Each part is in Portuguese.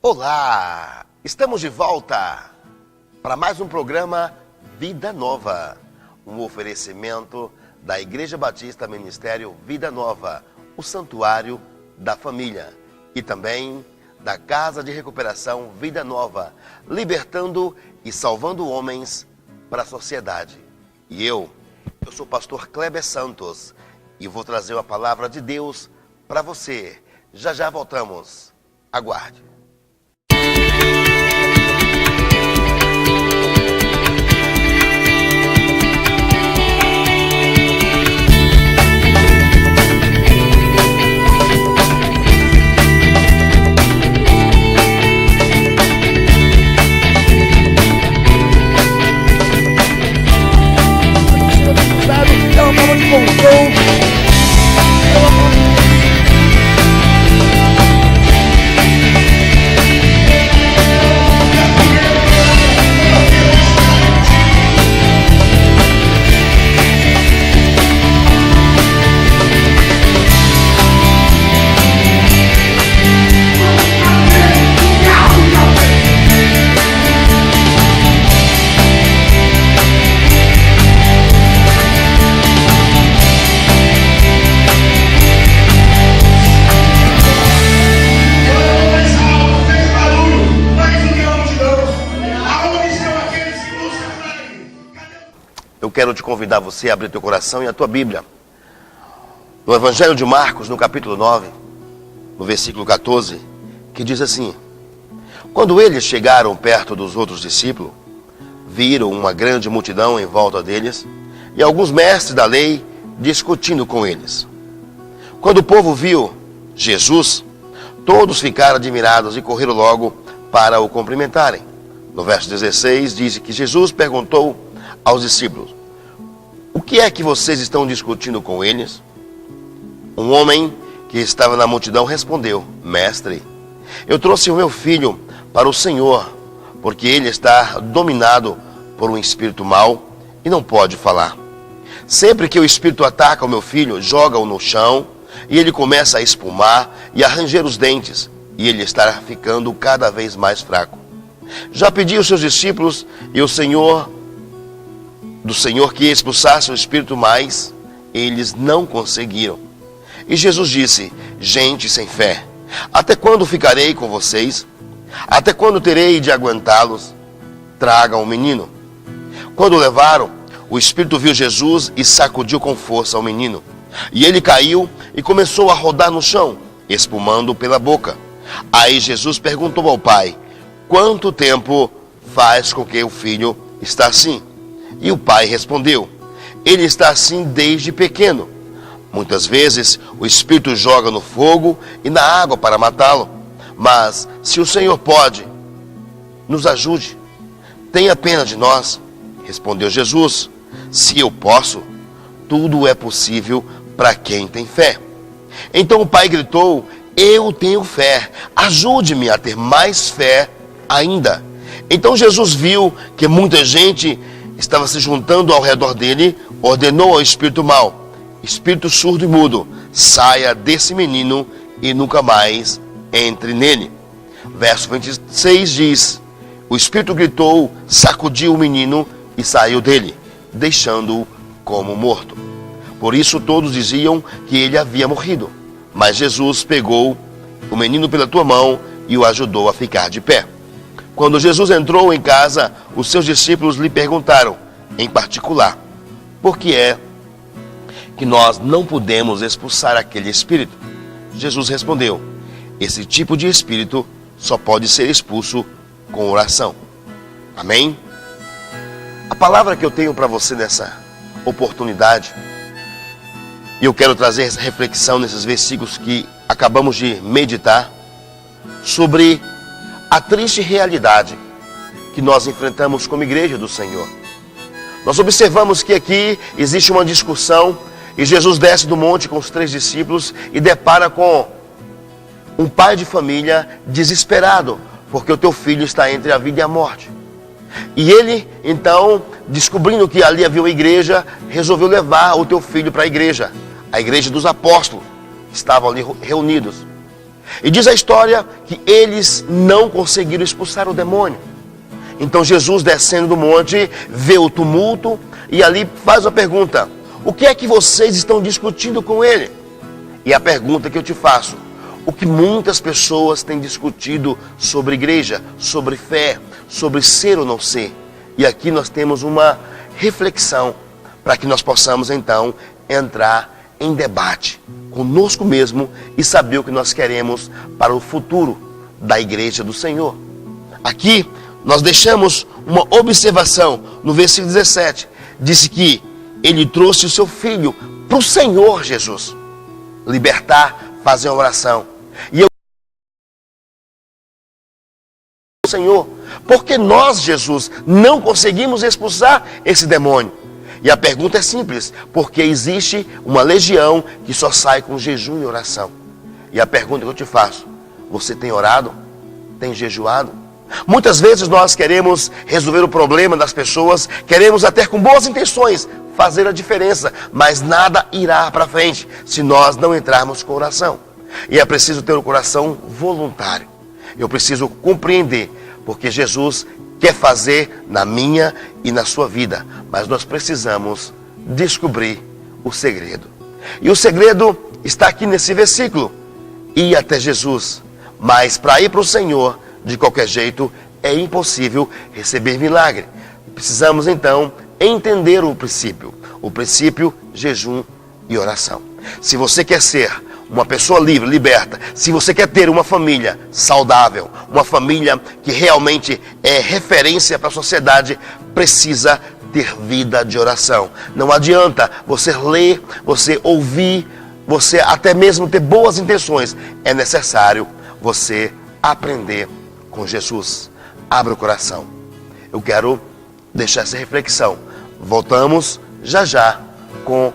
Olá! Estamos de volta para mais um programa Vida Nova, um oferecimento da Igreja Batista Ministério Vida Nova, o Santuário da Família, e também da Casa de Recuperação Vida Nova, libertando e salvando homens para a sociedade. E eu sou o pastor Kleber Santos e vou trazer a palavra de Deus para você. Já já voltamos. Aguarde. Eu quero te convidar você a abrir teu coração e a tua Bíblia. No Evangelho de Marcos, no capítulo 9, no versículo 14, que diz assim: Quando eles chegaram perto dos outros discípulos, viram uma grande multidão em volta deles e alguns mestres da lei discutindo com eles. Quando o povo viu Jesus, todos ficaram admirados e correram logo para o cumprimentarem. No verso 16 diz que Jesus perguntou aos discípulos: O que é que vocês estão discutindo com eles? Um homem que estava na multidão respondeu: Mestre, eu trouxe o meu filho para o Senhor, porque ele está dominado por um espírito mau e não pode falar. Sempre que o espírito ataca o meu filho, joga-o no chão e ele começa a espumar e a ranger os dentes, e ele está ficando cada vez mais fraco. Já pedi aos seus discípulos e o Senhor que expulsasse o espírito, mas eles não conseguiram. E Jesus disse: Gente sem fé, até quando ficarei com vocês? Até quando terei de aguentá-los? Tragam o menino. Quando o levaram, o espírito viu Jesus e sacudiu com força o menino. E ele caiu e começou a rodar no chão, espumando pela boca. Aí Jesus perguntou ao pai: Quanto tempo faz com que o filho está assim? E o pai respondeu: Ele está assim desde pequeno. Muitas vezes o espírito joga no fogo e na água para matá-lo. Mas se o Senhor pode, nos ajude. Tenha pena de nós. Respondeu Jesus: Se eu posso, tudo é possível para quem tem fé. Então o pai gritou: Eu tenho fé. Ajude-me a ter mais fé ainda. Então Jesus viu que muita gente estava se juntando ao redor dele, ordenou ao espírito mau: Espírito surdo e mudo, saia desse menino e nunca mais entre nele. Verso 26 diz: O espírito gritou, sacudiu o menino e saiu dele, deixando-o como morto. Por isso todos diziam que ele havia morrido. Mas Jesus pegou o menino pela tua mão e o ajudou a ficar de pé. Quando Jesus entrou em casa, os seus discípulos lhe perguntaram, em particular: Por que é que nós não podemos expulsar aquele espírito? Jesus respondeu: Esse tipo de espírito só pode ser expulso com oração. Amém? A palavra que eu tenho para você nessa oportunidade, e eu quero trazer essa reflexão nesses versículos que acabamos de meditar, sobre a triste realidade que nós enfrentamos como igreja do Senhor. Nós observamos que aqui existe uma discussão e Jesus desce do monte com os 3 discípulos e depara com um pai de família desesperado, porque o teu filho está entre a vida e a morte. E ele, então, descobrindo que ali havia uma igreja, resolveu levar o teu filho para a igreja dos apóstolos, que estavam ali reunidos. E diz a história que eles não conseguiram expulsar o demônio. Então Jesus, descendo do monte, vê o tumulto e ali faz a pergunta: o que é que vocês estão discutindo com ele? E a pergunta que eu te faço: o que muitas pessoas têm discutido sobre igreja, sobre fé, sobre ser ou não ser. E aqui nós temos uma reflexão para que nós possamos então entrar em debate conosco mesmo e saber o que nós queremos para o futuro da igreja do Senhor. Aqui nós deixamos uma observação no versículo 17. Disse que ele trouxe o seu filho para o Senhor Jesus libertar, fazer uma oração. E eu, Senhor, porque nós, Jesus, não conseguimos expulsar esse demônio? E a pergunta é simples: porque existe uma legião que só sai com jejum e oração. E a pergunta que eu te faço: você tem orado? Tem jejuado? Muitas vezes nós queremos resolver o problema das pessoas, queremos até com boas intenções fazer a diferença, mas nada irá para frente se nós não entrarmos com oração. E é preciso ter um coração voluntário. Eu preciso compreender, porque Jesus quer fazer na minha e na sua vida, mas nós precisamos descobrir o segredo. E o segredo está aqui nesse versículo: ir até Jesus. Mas para ir para o Senhor, de qualquer jeito, é impossível receber milagre. Precisamos então entender o princípio, jejum e oração. Se você quer ser uma pessoa livre, liberta, se você quer ter uma família saudável, uma família que realmente é referência para a sociedade, precisa ter vida de oração. Não adianta você ler, você ouvir, você até mesmo ter boas intenções. É necessário você aprender com Jesus. Abra o coração. Eu quero deixar essa reflexão. Voltamos já com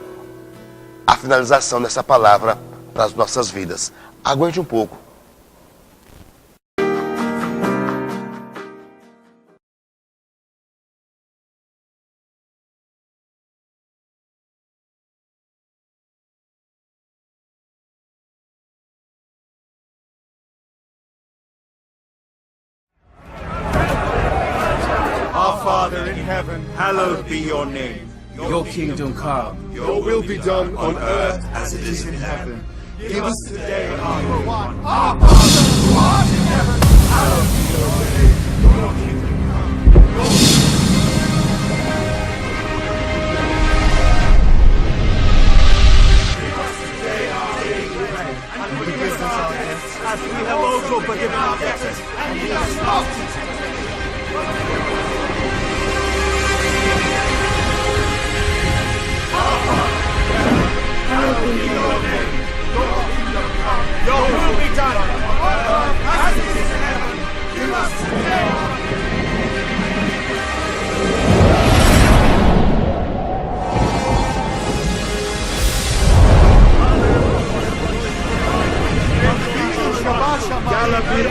a finalização dessa palavra para as nossas vidas. Aguente um pouco. Our Father in heaven, hallowed be your name. Your kingdom come. Your will be done on earth as it is in heaven. Give us today our food. Our Father who art in heaven, hallowed be your name. Your kingdom come. Your Give us today our daily bread, and forgive us our debts, as we have also forgiven our debtors, and lead us not into temptation. Your will be done on earth as it is in heaven. Give us today. Galapir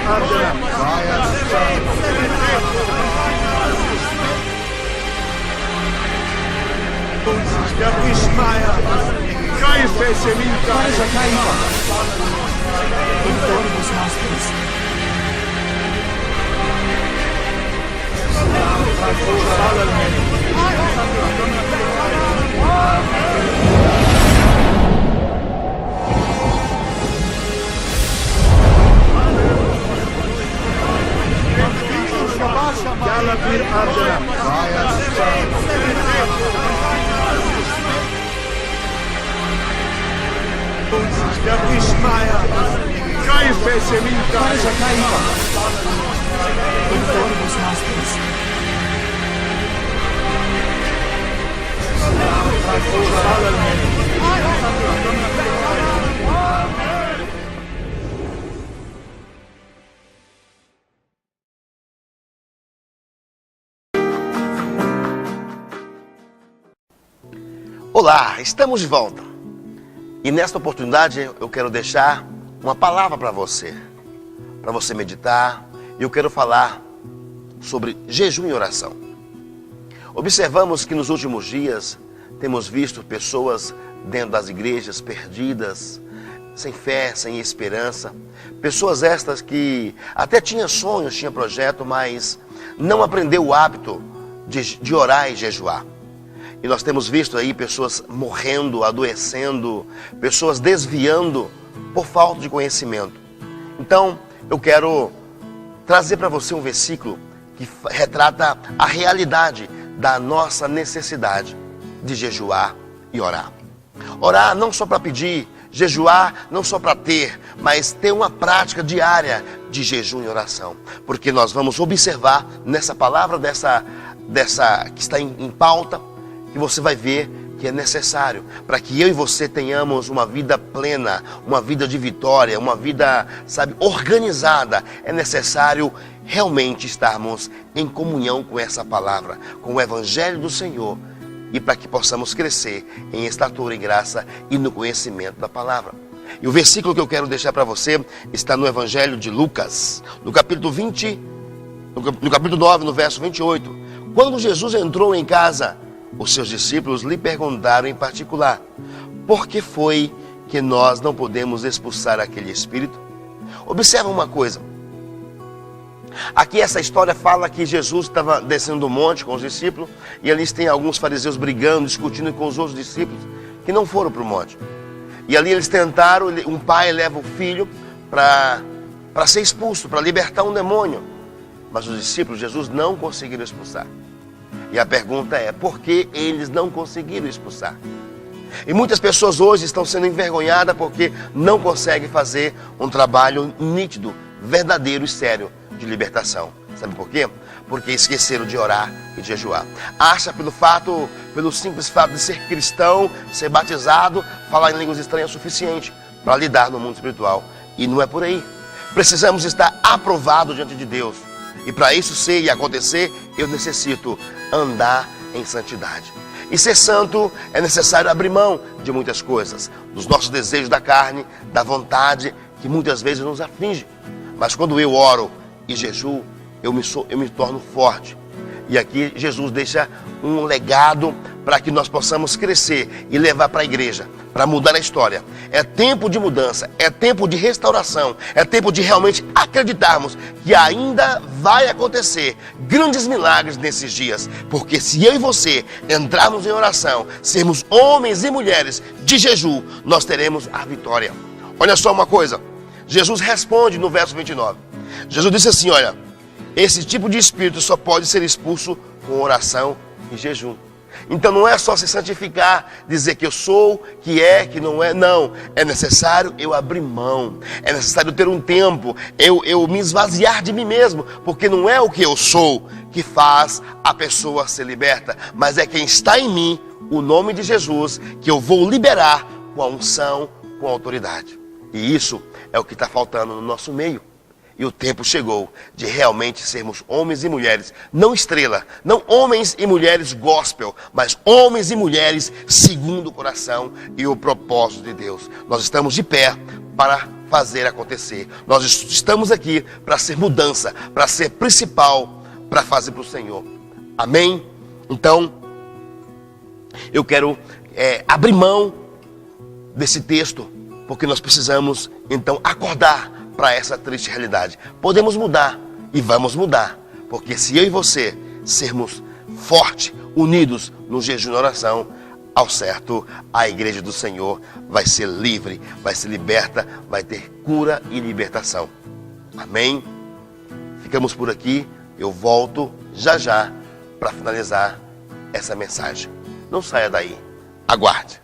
Olá, estamos de volta. E nesta oportunidade eu quero deixar uma palavra para você meditar. Eu quero falar sobre jejum e oração. Observamos que nos últimos dias temos visto pessoas dentro das igrejas perdidas, sem fé, sem esperança. Pessoas estas que até tinham sonhos, tinham projeto, mas não aprendeu o hábito de orar e jejuar. E nós temos visto aí pessoas morrendo, adoecendo, pessoas desviando por falta de conhecimento. Então, eu quero trazer para você um versículo que retrata a realidade da nossa necessidade de jejuar e orar. Orar não só para pedir, jejuar não só para ter, mas ter uma prática diária de jejum e oração. Porque nós vamos observar nessa palavra dessa que está em pauta, que você vai ver que é necessário para que eu e você tenhamos uma vida plena, uma vida de vitória, uma vida, organizada. É necessário realmente estarmos em comunhão com essa palavra, com o Evangelho do Senhor, e para que possamos crescer em estatura, em graça e no conhecimento da palavra. E o versículo que eu quero deixar para você está no Evangelho de Lucas, no capítulo 9, no verso 28. Quando Jesus entrou em casa, os seus discípulos lhe perguntaram em particular: por que foi que nós não podemos expulsar aquele espírito? Observa uma coisa. Aqui essa história fala que Jesus estava descendo do monte com os discípulos, e ali tem alguns fariseus brigando, discutindo com os outros discípulos que não foram para o monte. E ali eles tentaram, um pai leva o filho para ser expulso, para libertar um demônio. Mas os discípulos, Jesus não conseguiram expulsar. E a pergunta é, por que eles não conseguiram expulsar? E muitas pessoas hoje estão sendo envergonhadas porque não conseguem fazer um trabalho nítido, verdadeiro e sério de libertação. Sabe por quê? Porque esqueceram de orar e de jejuar. Acha pelo simples fato de ser cristão, ser batizado, falar em línguas estranhas é suficiente para lidar no mundo espiritual. E não é por aí. Precisamos estar aprovados diante de Deus. E para isso ser e acontecer, eu necessito andar em santidade. E ser santo é necessário abrir mão de muitas coisas, dos nossos desejos da carne, da vontade, que muitas vezes nos aflige. Mas quando eu oro e jejuo, eu me torno forte. E aqui Jesus deixa um legado para que nós possamos crescer e levar para a igreja, para mudar a história. É tempo de mudança, é tempo de restauração, é tempo de realmente acreditarmos que ainda vai acontecer grandes milagres nesses dias. Porque se eu e você entrarmos em oração, sermos homens e mulheres de jejum, nós teremos a vitória. Olha só uma coisa, Jesus responde no verso 29. Jesus disse assim, olha, esse tipo de espírito só pode ser expulso com oração e jejum. Então não é só se santificar, dizer que eu sou, que é, que não é, não. É necessário eu abrir mão, é necessário ter um tempo, eu me esvaziar de mim mesmo, porque não é o que eu sou que faz a pessoa ser liberta, mas é quem está em mim, o nome de Jesus, que eu vou liberar com a unção, com a autoridade. E isso é o que está faltando no nosso meio. E o tempo chegou de realmente sermos homens e mulheres, não estrela, não homens e mulheres gospel, mas homens e mulheres segundo o coração e o propósito de Deus. Nós estamos de pé para fazer acontecer. Nós estamos aqui para ser mudança, para ser principal, para fazer para o Senhor. Amém? Então, eu quero abrir mão desse texto, porque nós precisamos, então, acordar para essa triste realidade. Podemos mudar e vamos mudar, porque se eu e você sermos fortes, unidos no jejum e oração, ao certo, a igreja do Senhor vai ser livre, vai ser liberta, vai ter cura e libertação. Amém? Ficamos por aqui, eu volto já para finalizar essa mensagem. Não saia daí, aguarde.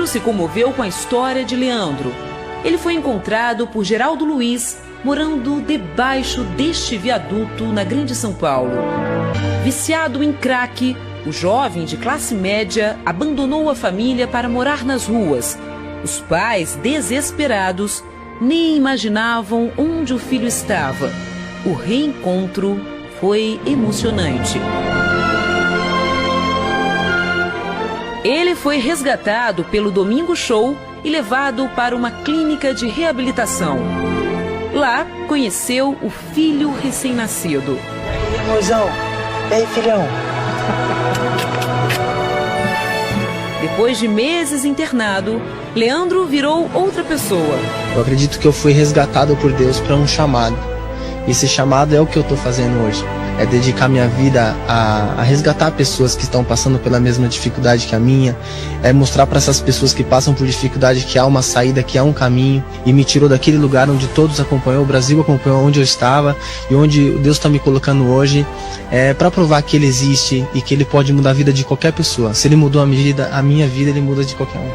Se comoveu com a história de Leandro. Ele foi encontrado por Geraldo Luiz, morando debaixo deste viaduto na Grande São Paulo. Viciado em crack, O jovem de classe média abandonou a família para morar nas ruas. Os pais, desesperados, nem imaginavam onde o filho estava. O reencontro foi emocionante. Ele foi resgatado pelo Domingo Show e levado para uma clínica de reabilitação. Lá, conheceu o filho recém-nascido. E aí, amorzão? E aí, filhão? Depois de meses internado, Leandro virou outra pessoa. Eu acredito que eu fui resgatado por Deus para um chamado. E esse chamado é o que eu estou fazendo hoje. É dedicar minha vida a resgatar pessoas que estão passando pela mesma dificuldade que a minha. É mostrar para essas pessoas que passam por dificuldade que há uma saída, que há um caminho. E me tirou daquele lugar onde todos acompanhou, o Brasil acompanhou onde eu estava e onde Deus está me colocando hoje. Para provar que Ele existe e que Ele pode mudar a vida de qualquer pessoa. Se Ele mudou a minha vida, Ele muda de qualquer um.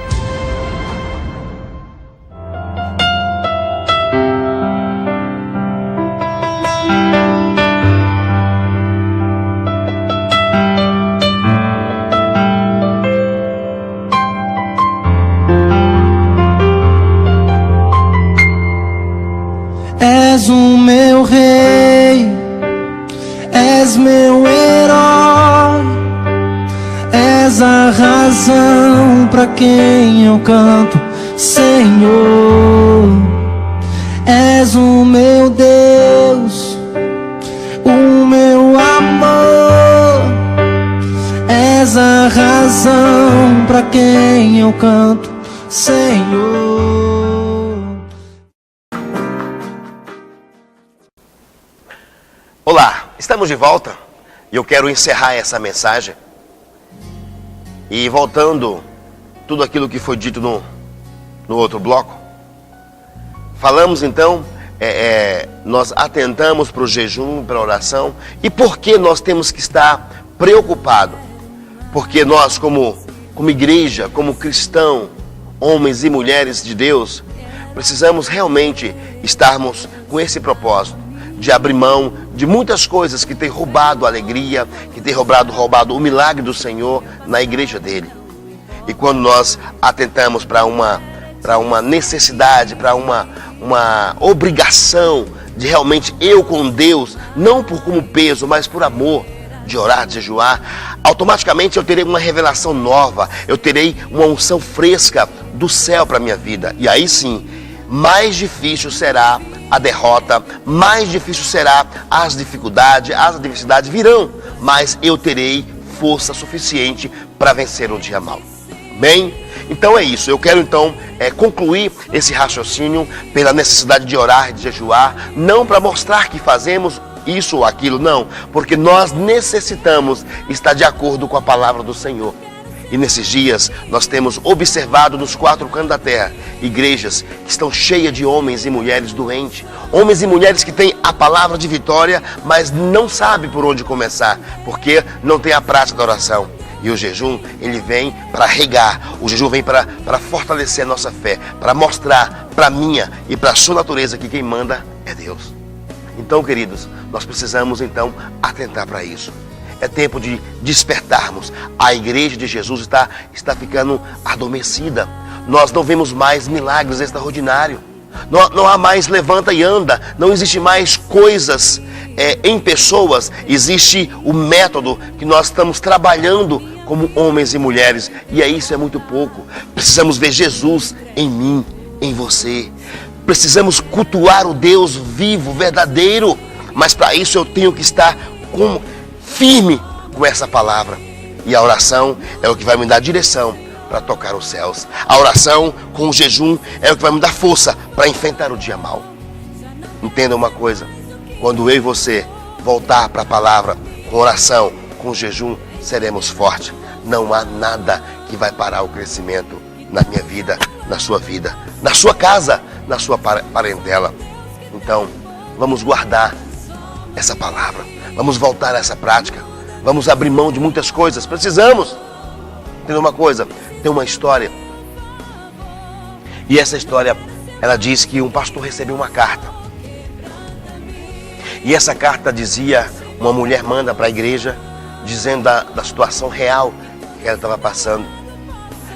És o meu rei, és meu herói, és a razão pra quem eu canto, Senhor. És o meu Deus, o meu amor, és a razão pra quem eu canto, Senhor. Olá, estamos de volta e eu quero encerrar essa mensagem e voltando tudo aquilo que foi dito no outro bloco. Falamos então, nós atentamos para o jejum, para a oração. E por que nós temos que estar preocupados? Porque nós como igreja, como cristão, homens e mulheres de Deus, precisamos realmente estarmos com esse propósito de abrir mão de muitas coisas que tem roubado a alegria, que tem roubado o milagre do Senhor na igreja dele. E quando nós atentamos para uma necessidade, para uma obrigação de realmente eu com Deus, não por como peso, mas por amor, de orar, de jejuar, automaticamente eu terei uma revelação nova, eu terei uma unção fresca do céu para a minha vida. E aí sim, mais difícil será a derrota, mais difícil será as dificuldades, as adversidades virão, mas eu terei força suficiente para vencer o dia mau. Bem, então é isso. Eu quero então concluir esse raciocínio pela necessidade de orar e de jejuar, não para mostrar que fazemos isso ou aquilo, não, porque nós necessitamos estar de acordo com a palavra do Senhor. E nesses dias nós temos observado nos 4 cantos da terra igrejas que estão cheias de homens e mulheres doentes, homens e mulheres que têm a palavra de vitória, mas não sabem por onde começar, porque não tem a prática da oração. E o jejum, ele vem para regar, o jejum vem para fortalecer a nossa fé, para mostrar para a minha e para a sua natureza que quem manda é Deus. Então, queridos, nós precisamos então atentar para isso. É tempo de despertarmos. A igreja de Jesus está ficando adormecida. Nós não vemos mais milagres extraordinários. Não há mais levanta e anda. Não existe mais coisas em pessoas. Existe o método que nós estamos trabalhando como homens e mulheres. E isso é muito pouco. Precisamos ver Jesus em mim, em você. Precisamos cultuar o Deus vivo, verdadeiro. Mas para isso eu tenho que estar firme com essa palavra. E a oração é o que vai me dar direção para tocar os céus. A oração com o jejum é o que vai me dar força para enfrentar o dia mau. Entenda uma coisa: quando eu e você voltar para a palavra, com oração, com jejum, seremos fortes. Não há nada que vai parar o crescimento na minha vida, na sua casa, na sua parentela. Então, vamos guardar essa palavra. Vamos voltar a essa prática. Vamos abrir mão de muitas coisas. Precisamos. Tem uma coisa, tem uma história. E essa história, ela diz que um pastor recebeu uma carta. E essa carta dizia, uma mulher manda para a igreja dizendo da situação real que ela estava passando.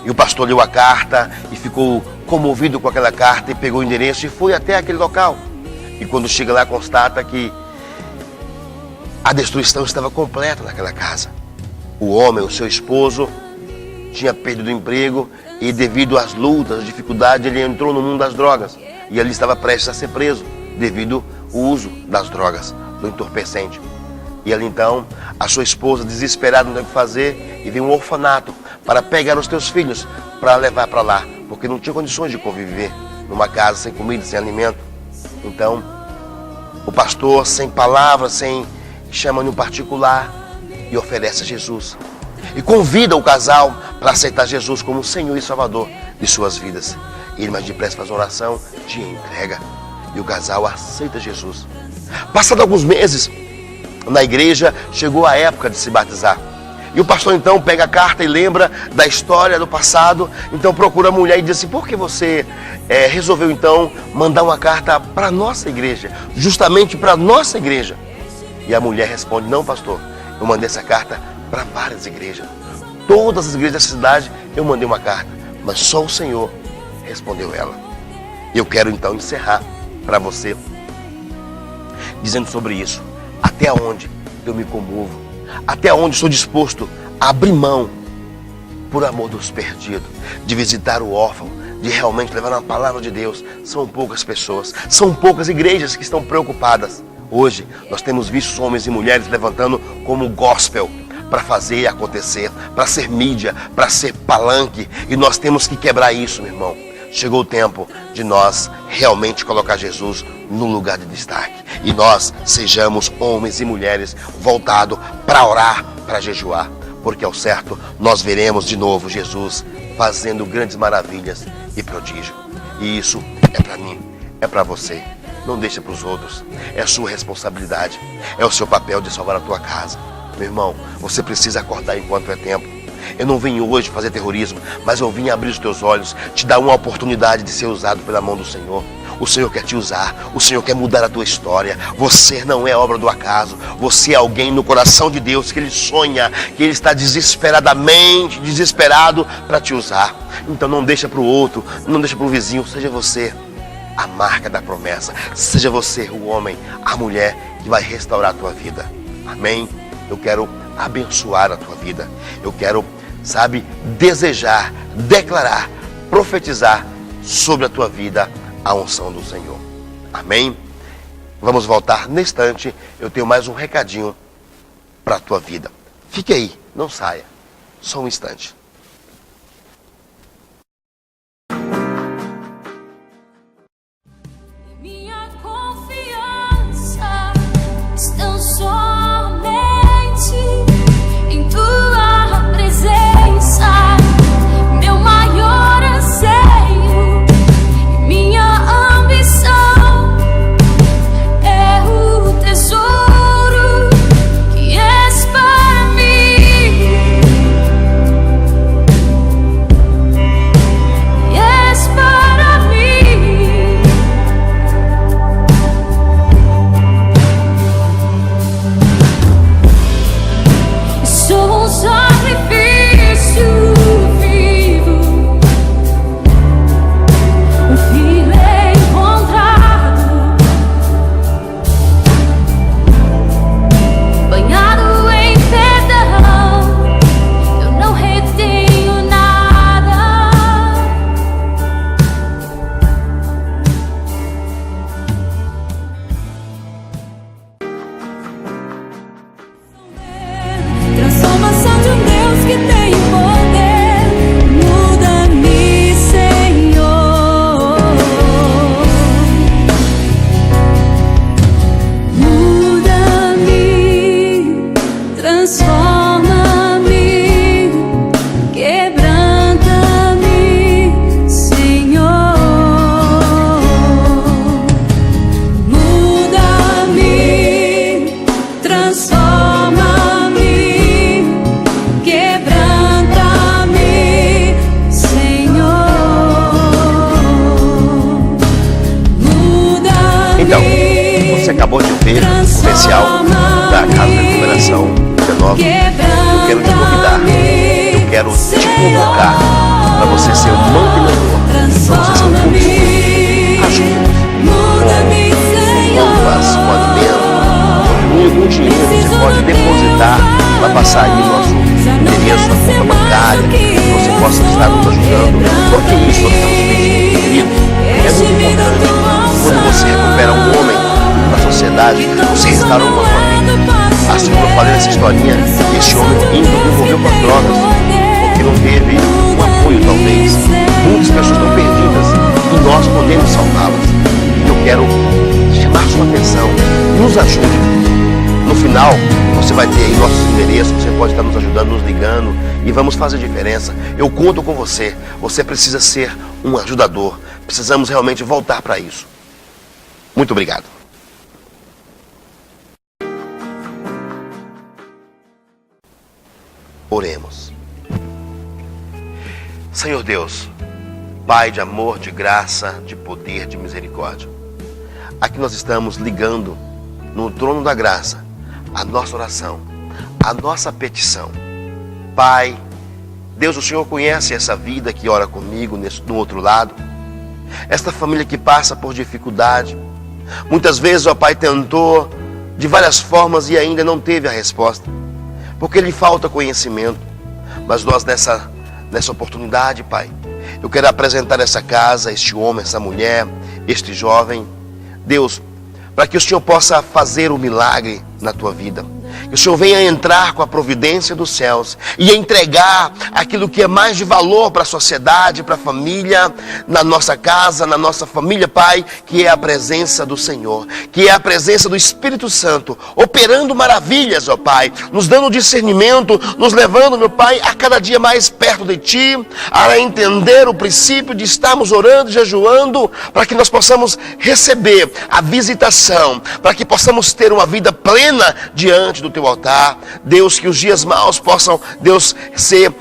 E o pastor leu a carta e ficou comovido com aquela carta e pegou o endereço e foi até aquele local. E quando chega lá, constata que a destruição estava completa naquela casa. O homem, o seu esposo, tinha perdido o emprego e devido às lutas, às dificuldades, ele entrou no mundo das drogas. E ali estava prestes a ser preso devido ao uso das drogas, do entorpecente. E ali então, a sua esposa, desesperada, não tem o que fazer, e veio um orfanato para pegar os teus filhos, para levar para lá, porque não tinha condições de conviver numa casa sem comida, sem alimento. Então, o pastor, sem palavras, chama no particular e oferece a Jesus. E convida o casal para aceitar Jesus como Senhor e Salvador de suas vidas. E ele mais depressa faz uma oração de entrega. E o casal aceita Jesus. Passado alguns meses, na igreja, chegou a época de se batizar. E o pastor então pega a carta e lembra da história do passado. Então procura a mulher e diz assim: por que você resolveu então mandar uma carta para a nossa igreja? Justamente para a nossa igreja. E a mulher responde: não, pastor, eu mandei essa carta para várias igrejas. Todas as igrejas da cidade eu mandei uma carta, mas só o Senhor, respondeu ela. Eu quero então encerrar para você dizendo sobre isso. Até onde eu me comovo, até onde estou disposto a abrir mão por amor dos perdidos, de visitar o órfão, de realmente levar uma palavra de Deus. São poucas pessoas, são poucas igrejas que estão preocupadas. Hoje nós temos visto homens e mulheres levantando como gospel para fazer acontecer, para ser mídia, para ser palanque, e nós temos que quebrar isso, meu irmão. Chegou o tempo de nós realmente colocar Jesus no lugar de destaque. E nós sejamos homens e mulheres voltados para orar, para jejuar. Porque ao certo nós veremos de novo Jesus fazendo grandes maravilhas e prodígio. E isso é para mim, é para você. Não deixa para os outros. É a sua responsabilidade. É o seu papel de salvar a tua casa. Meu irmão, você precisa acordar enquanto é tempo. Eu não vim hoje fazer terrorismo, mas eu vim abrir os teus olhos, te dar uma oportunidade de ser usado pela mão do Senhor. O Senhor quer te usar, o Senhor quer mudar a tua história. Você não é obra do acaso, você é alguém no coração de Deus que Ele sonha, que Ele está desesperado para te usar. Então não deixa para o outro, não deixa para o vizinho, seja você a marca da promessa. Seja você o homem, a mulher que vai restaurar a tua vida. Amém? Eu quero abençoar a tua vida. Eu quero, desejar, declarar, profetizar sobre a tua vida a unção do Senhor. Amém? Vamos voltar nesse instante. Eu tenho mais um recadinho para a tua vida. Fique aí, não saia. Só um instante. Minha confiança está somente em tua presença, meu maior anseio, minha ambição é o tesouro que és para mim, és para mim. Sou um sacrifício vivo, um filho encontrado, banhado em perdão. Eu não retenho nada. Transformação de um Deus que tem poder. Muda-me, Senhor. Muda-me, transforma-me, quebranta-me, Senhor. Muda-me, transforma-me, quebranta-me, Senhor. Muda-me. Então, você acabou de ver o especial da Casa da Recuperação 19. quero te convocar para você ser um mantenedor, para você ser um condutor. Ajude. Roupas, com alimento, com dinheiro, você pode depositar para passar aí nosso endereço, a conta bancária, que você possa estar nos ajudando. Porque isso nós estamos pedindo. É muito importante. Quando você recupera um homem na sociedade, você restaura uma família. Assim como eu falei nessa historinha, esse homem envolveu com as drogas, porque não teve um apoio, talvez. Muitas pessoas estão perdidas e nós podemos salvá-las. Eu quero chamar sua atenção, nos ajude. No final, você vai ter aí nossos endereços, você pode estar nos ajudando, nos ligando e vamos fazer diferença. Eu conto com você, você precisa ser um ajudador. Precisamos realmente voltar para isso. Muito obrigado. Oremos. Senhor Deus, Pai de amor, de graça, de poder, de misericórdia, aqui nós estamos ligando no trono da graça a nossa oração, a nossa petição. Pai, Deus, o Senhor conhece essa vida que ora comigo no outro lado, esta família que passa por dificuldade. Muitas vezes o Pai tentou de várias formas e ainda não teve a resposta, porque lhe falta conhecimento. Mas nós nessa oportunidade, Pai, eu quero apresentar essa casa, este homem, essa mulher, este jovem, Deus, para que o Senhor possa fazer o milagre na tua vida. Que o Senhor venha entrar com a providência dos céus e entregar aquilo que é mais de valor para a sociedade, para a família, na nossa casa, na nossa família, Pai, que é a presença do Senhor, que é a presença do Espírito Santo, operando maravilhas, ó Pai, nos dando discernimento, nos levando, meu Pai, a cada dia mais perto de Ti, a entender o princípio de estarmos orando, jejuando, para que nós possamos receber a visitação, para que possamos ter uma vida plena diante do Teu altar. Deus, que os dias maus possam, Deus, ser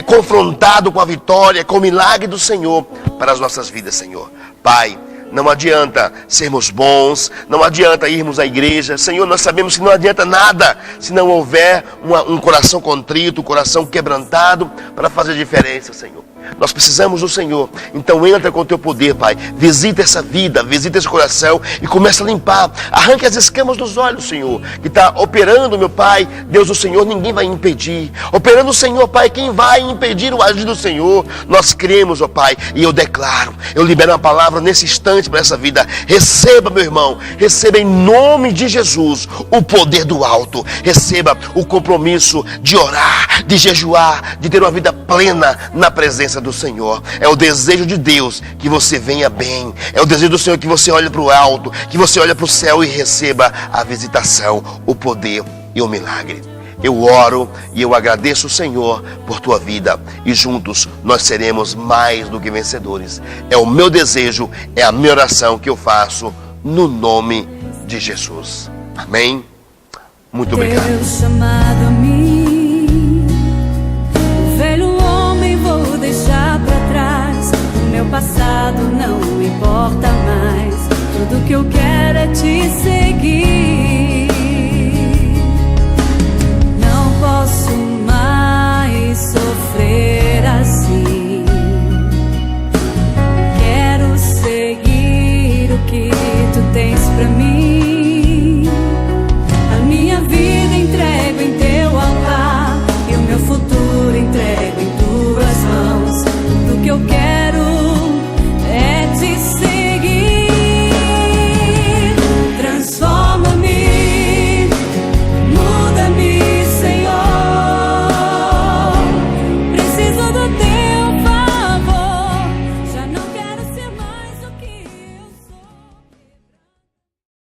confrontado com a vitória, com o milagre do Senhor para as nossas vidas, Senhor. Pai, não adianta sermos bons, não adianta irmos à igreja, Senhor, nós sabemos que não adianta nada se não houver um coração contrito, um coração quebrantado para fazer diferença, Senhor. Nós precisamos do Senhor, então entra com o teu poder, Pai, visita essa vida, visita esse coração e começa a limpar, arranque as escamas dos olhos, Senhor, que está operando, meu Pai, Deus, o Senhor, ninguém vai impedir, operando o Senhor, Pai, quem vai impedir o agir do Senhor? Nós cremos, ó Pai, e eu declaro, eu libero uma palavra nesse instante para essa vida. Receba, meu irmão, receba em nome de Jesus o poder do alto, receba o compromisso de orar, de jejuar, de ter uma vida plena na presença do Senhor. É o desejo de Deus que você venha bem, é o desejo do Senhor que você olhe para o alto, que você olhe para o céu e receba a visitação, o poder e o milagre. Eu oro e eu agradeço o Senhor por tua vida e juntos nós seremos mais do que vencedores. É o meu desejo, é a minha oração que eu faço no nome de Jesus. Amém? Muito obrigado. Teu chamado a mim, o velho homem vou deixar pra trás, o meu passado não importa mais, tudo que eu quero é te seguir.